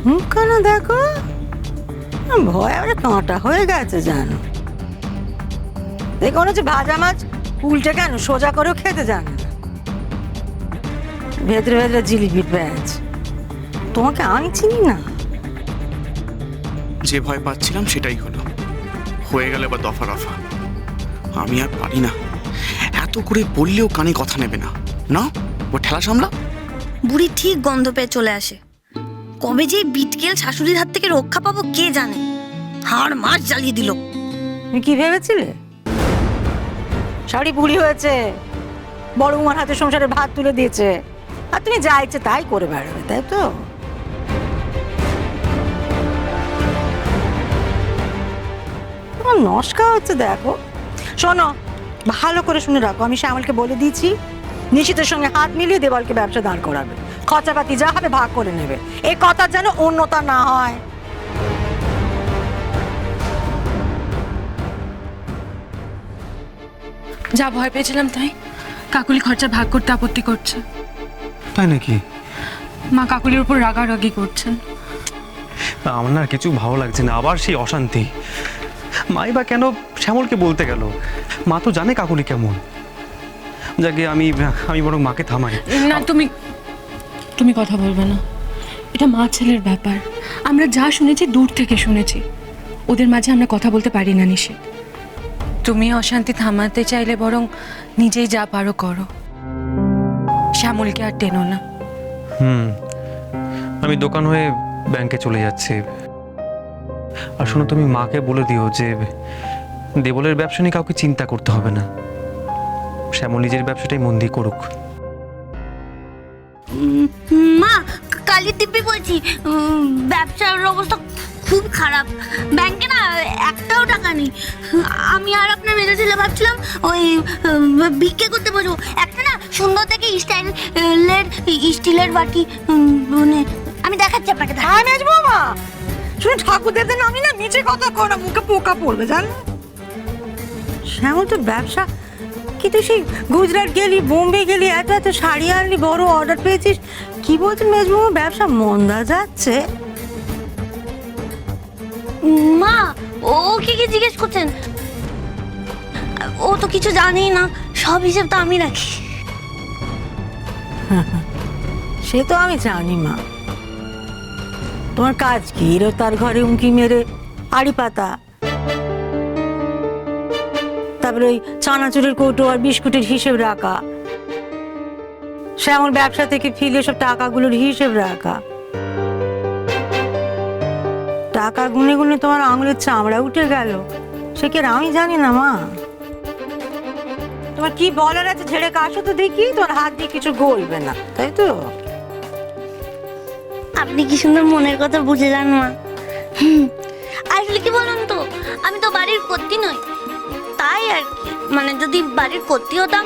মুখখানা দেখো, ভয় আমার কাঁটা হয়ে গেছে জানো। দেখো না যে ভাজা মাছ উল্টে কেন সোজা করেও খেতে জানে না, ভেতরে ভেতরে জিলিপির ব্যাচ। তোমাকে আমি চিনি না। যে ভয় পাচ্ছিলাম সেটাই হলো, হয়ে গেল এবার দফা রফা। আমি আর পারি না, এত করে বললেও কানে কথা নেবে না। না, ও ঠেলা সামলা। বুড়ি ঠিক গন্ধ পেয়ে চলে আসে। কবে যে বিটকেল শাশুড়ির হাত থেকে রক্ষা পাবো কে জানে। হাড় মাছ জ্বালিয়ে দিল। তুমি কি ভেবেছিলে শাড়ি বুড়ি হয়েছে, বড় উমার হাতে সংসারে ভাত তুলে দিয়েছে, আর তুমি যা ইচ্ছে তাই করে বেড়াবে, তাই তো? তোমার নস্কা হচ্ছে দেখো। শোনো, ভালো করে শুনে রাখো, আমি শ্যামলকে বলে দিয়েছি নিশিতের সঙ্গে হাত মিলিয়ে দেওয়ালকে ব্যবসা দাঁড় করাবে, খরচাপাতি যা হবে ভাগ করে নেবে। এই কথা যেন অন্যতা না হয়। যা ভয় পেয়েছিলাম তাই, কাকুলি খরচা ভাগ করতে আপত্তি করছে। তাই নাকি? মা কাকুলির উপর রাগারাগি করছেন। আমার না কিছু ভালো লাগছে না, আবার সেই অশান্তি। মাই বা কেন শ্যামলকে বলতে গেল? মা তো জানে কাকুলি কেমন। যাকে আমি বরং মাকে থামাই। না, তুমি কথা বলবে না, এটা মা ছেলের ব্যাপার। আমরা যা শুনেছি দূর থেকে শুনেছি, ওদের মাঝে আমরা কথা বলতে পারি না নিশিত। তুমি অশান্তি থামাতে চাইলে বরং নিজেই যা পারো করো, শ্যামলকে আর টেনো না। আমি দোকান হয়ে ব্যাংকে চলে যাচ্ছি। আর শোনো, তুমি মাকে বলে দিও যে দেবলের ব্যবসা নিয়ে কাউকে চিন্তা করতে হবে না, শ্যামল নিজের ব্যবসাটাই মন দিয়ে করুক। মা, কালির দিব্যি বলছি, ব্যবসার অবস্থা খুব খারাপ। ব্যাংকে না একটাও টাকা নেই। আমি আর আপনার মেজো ছেলে ভাবছিলাম ওই ভিক্ষে করতে বসবো। একটা না সুন্দর দেখে স্টিলের বাটি, মানে আমি দেখাচ্ছি আপনাকে। মা শুনে ঠাকুরদের আমি না নিচে কথা কো, মুখে পোকা পড়বে জানো। শ্যামল তো ব্যবসা, কিন্তু সেই গুজরাট গেলি, বোম্বে গেলি, এত এত শাড়ি আনলি, বড় অর্ডার পেয়েছিস, কি বলছেন মেজবাবু ব্যবসা মন্দা যাচ্ছে? মা, ও কি জিজ্ঞেস করছেন? ও তো কিছু জানেই না, সব হিসেব তো আমি রাখি। সে তো আমি জানি মা। তোমার কাজ কি? তার ঘরে উঁকি মেরে আড়ি পাতা, তারপরে ওই চানাচুরের কৌটো আর বিস্কুটের হিসেব রাখা, শ্যামল ব্যবসা থেকে ফিরে সব টাকাগুলোর হিসেব রাখা। টাকা গুনে গুনে তোমার আঙুলের চামড়া উঠে গেল, সে কি আমি জানি না মা? তোমার কি বলার আছে ঝেড়ে কাশো তো দেখি, তোমার হাত দিয়ে কিছু গলবে না, তাই তো? আপনি কি সুন্দর মনের কথা বুঝে যান মা। আসলে কি বলুন তো, আমি তো বাড়ির কর্ত্রী নই, তাই আর কি। মানে যদি বাড়ির কর্ত্রী হতাম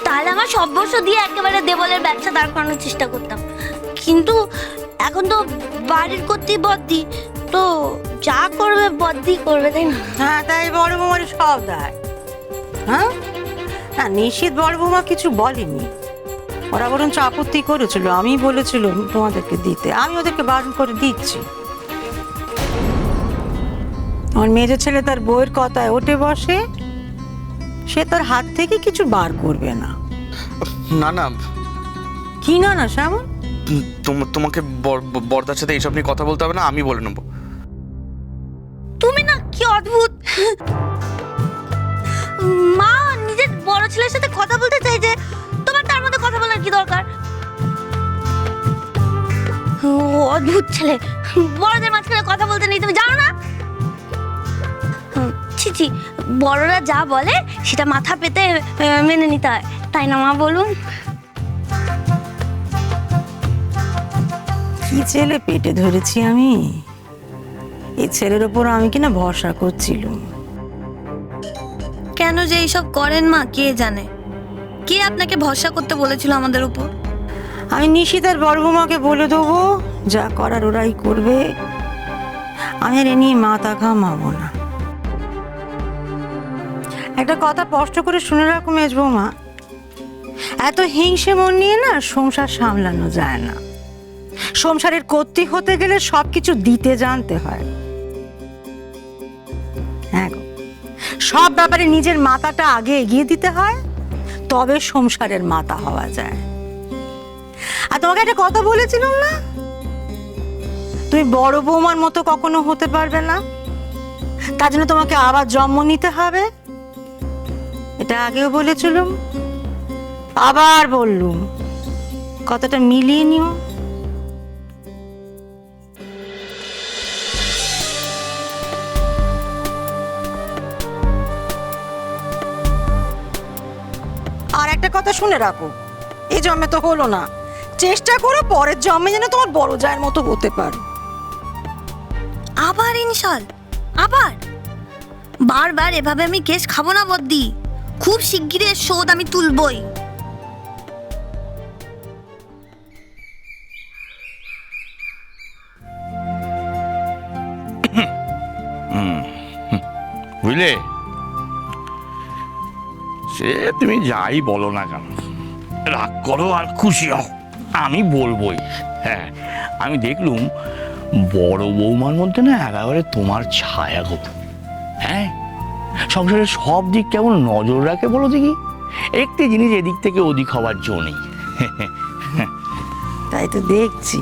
তাহলে আমার সর্বস্ব দিয়ে একেবারে দেবলের ব্যবসা দাঁড় করানোর চেষ্টা করতাম। কিন্তু এখন তো বাড়ির কর্ত্রী বদ্দি, তো যা করবে বদ্দি করবে, তাই না? হ্যাঁ, তাই বড় বৌমার সব দায়। হ্যাঁ না, নিশ্চিত বড় বৌমা কিছু বলেনি, ওরা বরঞ্চ আপত্তি করেছিল। আমি বলেছিল তোমাদেরকে দিতে, আমি ওদেরকে বারণ করে দিচ্ছি। আমার মেজো ছেলে তার বউয়ের কথায় ওঠে বসে, সে তার হাত থেকে কিছু বার করবে না। না না, কি না না শ্যামল? তোমাকে বরদার সাথে এইসব নিয়ে কথা বলতে হবে না, আমি বলে নেবো। তুমি না কি অদ্ভুত। মা নিজের বড় ছেলের সাথে কথা বলতে চাইছে, তোমার তার মধ্যে কথা বলার কি দরকার? অদ্ভুত ছেলে, বড়দের মাঝখানে কথা বলতে নেই, তুমি জানো না? ছি ছি, বড়রা যা বলে সেটা মাথা পেতে মেনে নিতে হয়, তাই না মা বলুন? কি ছেলে পেটে ধরেছি আমি, এই ছেলের ওপর আমি কিনা ভরসা করছিলাম। কেন যে এইসব করেন মা কে জানে। কে আপনাকে ভরসা করতে বলেছিল আমাদের উপর? আমি নিশিতার বড় বৌমাকে বলে দেবো, যা করার ওরাই করবে, আমি আর এ নিয়ে মাথা ঘামাবো না। একটা কথা স্পষ্ট করে শুনে রাখো মেজ বৌমা, এত হিংসে মন নিয়ে না সংসার সামলানো যায় না। সংসারের কর্ত্রী হতে গেলে সবকিছু দিতে জানতে হয়। হ্যাঁ গো, সব ব্যাপারে নিজের মাথাটা আগে এগিয়ে দিতে হয়, তবে সংসারের মাথা হওয়া যায়। আর তোমাকে একটা কথা বলেছিলাম না, তুমি বড় বৌমার মতো কখনো হতে পারবে না, তার জন্য তোমাকে আবার জন্ম নিতে হবে। এটা আগেও বলেছিলাম, আবার বললুম, কথাটা মিলিয়ে নিও। আর একটা কথা শুনে রাখো, এই জন্মে তো হলো না, চেষ্টা করো পরের জন্মে যেন তোমার বড় জায়ের মতো হতে পারো। আবার ইনশাল, আবার বারবার এভাবে আমি কেস খাবো না বদ্দি। খুব শিগগিরই এর শোধ আমি তুলবই। বুঝলে, সে তুমি যাই বলো না কেন, রাগ করো আর খুশি হও, আমি বলবোই। হ্যাঁ, আমি দেখলুম বড় বৌমার মধ্যে না একেবারে তোমার ছায়া গো। হ্যাঁ, সংসারের সব দিক কেমন নজর রাখে বলো দেখি, একটি জিনিস এদিক থেকে ওদিক হওয়ার জো নেই। তাই তো দেখছি,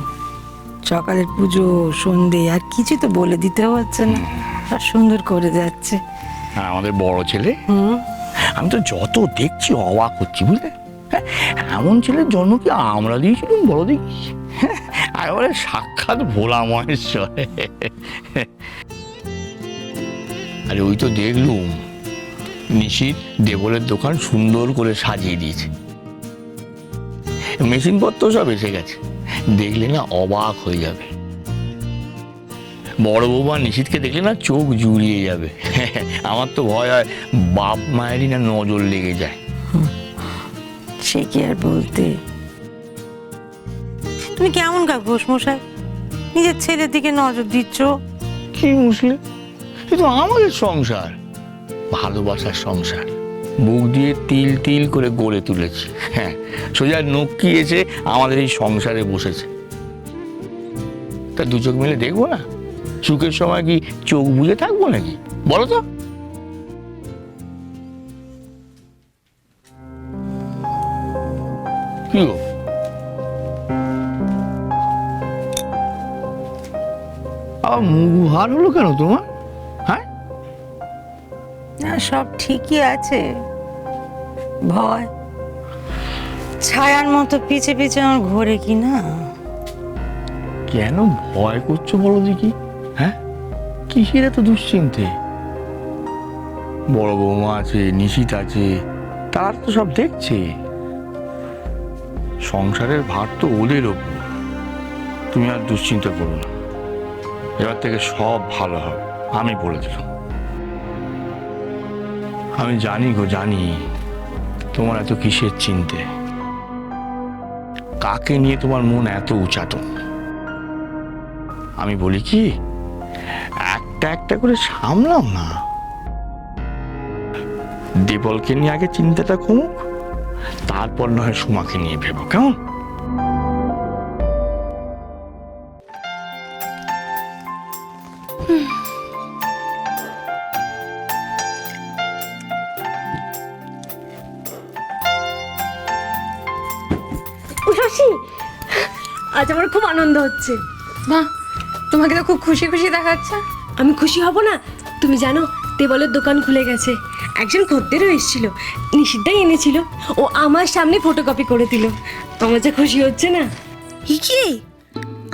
সকালের পুজো সন্ধে আর কিছু তো বলে দিতে হচ্ছে না, সব সুন্দর করে যাচ্ছে। আর আমাদের বড় ছেলে, আমি তো যত দেখছি অবাক হচ্ছি বুঝলে। হ্যাঁ, এমন ছেলের জন্ম কি আমরা দিয়েছিলাম বলো দেখি, একেবারে সাক্ষাৎ ভোলা মহেশ্বর। আরে ওই তো দেখলুম নিশিত দেবলের দোকান সুন্দর করে সাজিয়ে দিয়েছে, মেশিনপত্র সব এসে গেছে, দেখলে না অবাক হয়ে যাবে। বড় বৌমা নিশিতকে দেখলে না চোখ জুড়িয়ে যাবে। আমার তো ভয় হয় বাপ মায়েরই না নজর লেগে যায়। সে কি আর বলতে, তুমি কেমন গা ঘোষমশাই, নিজের ছেলের দিকে নজর দিচ্ছ? কি মুশকিল, কিন্তু আমাদের সংসার ভালোবাসার সংসার, বুক দিয়ে তিল তিল করে গড়ে তুলেছি। হ্যাঁ, সোজা নক্কি এসে আমাদের এই সংসারে বসেছে, তা দু চোখ মিলে দেখবো না? সুখের সময় কি চোখ বুজে থাকবো নাকি বলো তো? কি গো, আবার মুখ ভার হলো কেন তোমার? হ্যাঁ, না, সব ঠিকই আছে, ভয় ছায়ার মতো পিছে পিছে আমার ঘোরে কি না। কেন ভয় করছো বলো দেখি? হ্যাঁ, কিসের এত দুশ্চিন্তে? বড় বৌমা আছে, নিশিত আছে, তার তো সব দেখছে। সংসারের ভার তো ওদের ওপর, তুমি আর দুশ্চিন্তা করো না, এবার থেকে সব ভালো হবে, আমি বলে দিলাম। আমি জানি গো, জানি তোমার এত কিসের চিন্তে, কাকে নিয়ে তোমার মন এত উচাটন। আমি বলি কি, একটা একটা করে সামলাও না। দেবলকে নিয়ে আগে চিন্তাটা কমুক, তারপর না হয় সুমাকে নিয়ে ভেবো, কেমন? শশী, আজ আমার খুব আনন্দ হচ্ছে। বাহ, তোমাকে তো খুব খুশি খুশি দেখাচ্ছে। আমি খুশি হব না? তুমি জানো দেবলের দোকান খুলে গেছে, একজন খদ্দেরও এসেছিল, নিশিতদাই এনেছিল, ও আমার সামনে ফটোকপি করে দিল। আমার যা খুশি হচ্ছে না। কি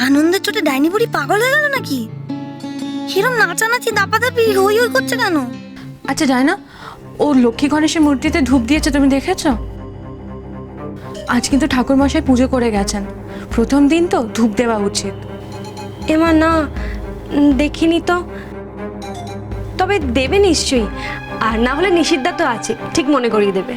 আনন্দের চোটে ডাইনি বুড়ি পাগল হয়ে গেল নাকি? কিরম নাচানাচি দাপাদাপি হই হই করছে কেন? আচ্ছা ডায়না, ও লক্ষ্মী গণেশের মূর্তিতে ধূপ দিয়েছে, তুমি দেখেছো? আজ কিন্তু ঠাকুর মশাই পুজো করে গেছেন, প্রথম দিন তো ধূপ দেওয়া উচিত। এমা না, দেখিনি তো, তবে দেবে নিশ্চয়ই, আর না হলে নিষিদ্ধা তো আছে, ঠিক মনে করিয়ে দেবে।